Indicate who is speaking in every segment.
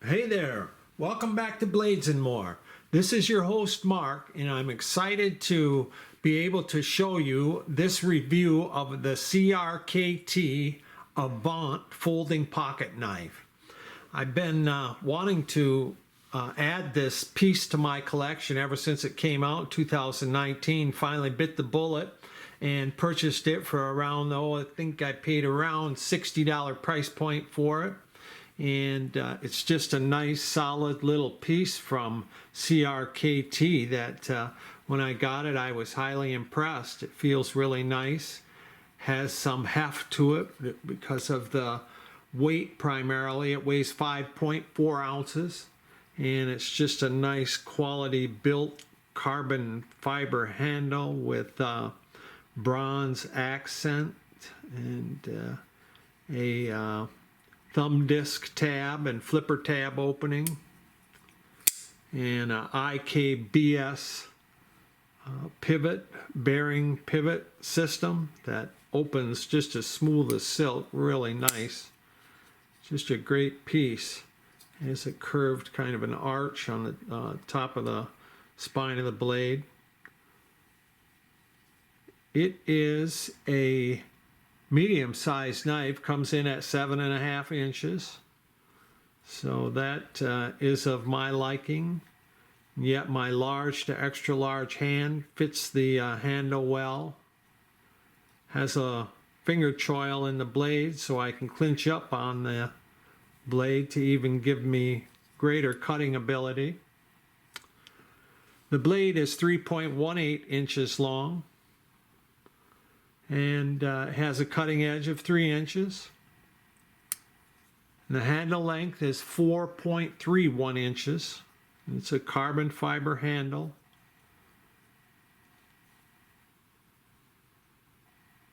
Speaker 1: Hey there, welcome back to Blades and More. This is your host Mark, and I'm excited to be able to show you this review of the CRKT Avant folding pocket knife. I've been wanting to add this piece to my collection ever since it came out in 2019. Finally bit the bullet and purchased it for around, I think I paid around $60 price point for it. And it's just a nice solid little piece from CRKT that when I got it I was highly impressed. It feels really nice, has some heft to it because of the weight primarily. It weighs 5.4 ounces and it's just a nice quality built carbon fiber handle with bronze accent and a thumb disc tab and flipper tab opening, and a IKBS bearing pivot system that opens just as smooth as silk, really nice. Just a great piece. It has a curved kind of an arch on the top of the spine of the blade. It is a medium-sized knife, comes in at 7.5 inches, so that is of my liking. Yet my large to extra large hand fits the handle well. Has a finger choil in the blade so I can clinch up on the blade to even give me greater cutting ability. The blade is 3.18 inches long and has a cutting edge of 3 inches. The handle length is 4.31 inches. It's a carbon fiber handle.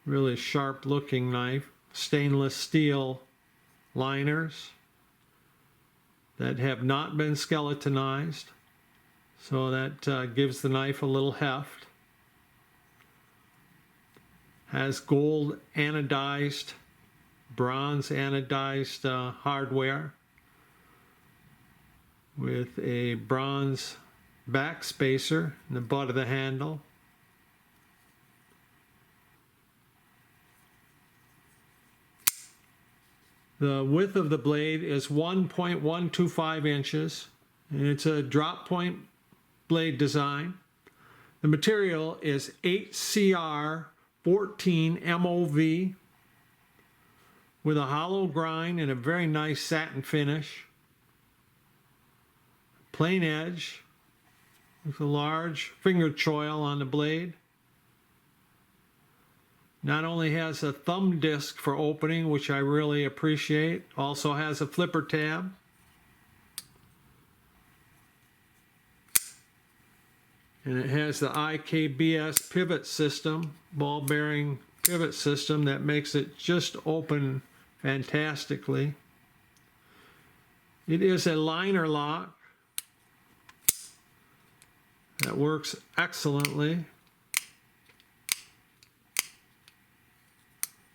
Speaker 1: Really sharp looking knife. Stainless steel liners that have not been skeletonized, so that gives the knife a little heft. Has gold anodized, bronze anodized hardware with a bronze back spacer in the butt of the handle. The width of the blade is 1.125 inches, and it's a drop point blade design. The material is 8CR 14 MOV with a hollow grind and a very nice satin finish. Plain edge with a large finger choil on the blade. Not only has a thumb disc for opening, which I really appreciate, also has a flipper tab. And it has the IKBS pivot system, ball bearing pivot system that makes it just open fantastically. It is a liner lock that works excellently.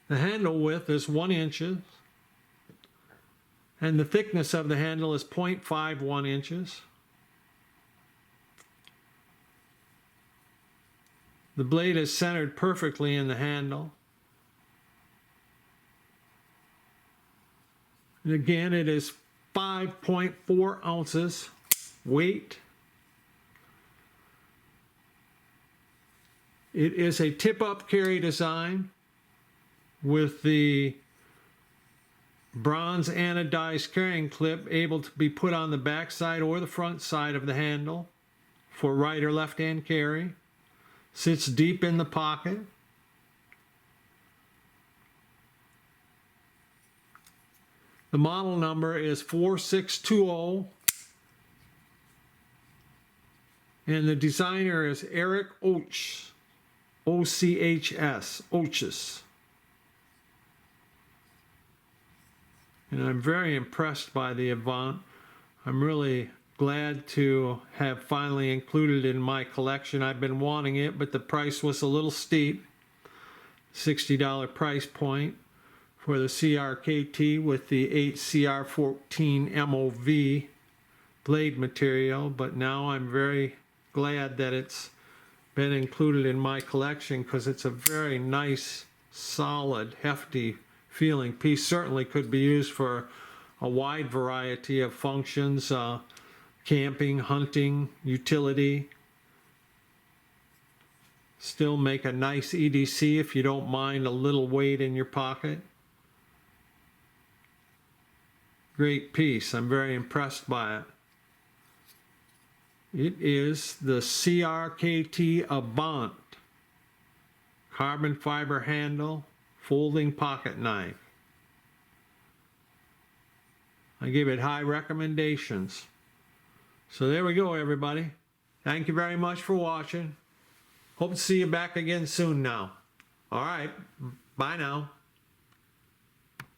Speaker 1: The handle width is 1 inch, and the thickness of the handle is 0.51 inches. The blade is centered perfectly in the handle. And again, it is 5.4 ounces weight. It is a tip-up carry design with the bronze anodized carrying clip able to be put on the back side or the front side of the handle for right or left hand carry. Sits deep in the pocket. The model number is 4620, and the designer is Eric Ochs, O-C-H-S, Ochs. And I'm very impressed by the Avant. I'm really glad to have finally included it in my collection. I've been wanting it, but the price was a little steep. $60 price point for the CRKT with the 8CR14 MOV blade material, but now I'm very glad that it's been included in my collection because it's a very nice, solid, hefty feeling piece. Certainly could be used for a wide variety of functions, camping, hunting, utility. Still make a nice EDC if you don't mind a little weight in your pocket. Great piece. I'm very impressed by it. It is the CRKT Avant carbon fiber handle folding pocket knife. I give it high recommendations. So there we go, everybody. Thank you very much for watching. Hope to see you back again soon now. All right. Bye now.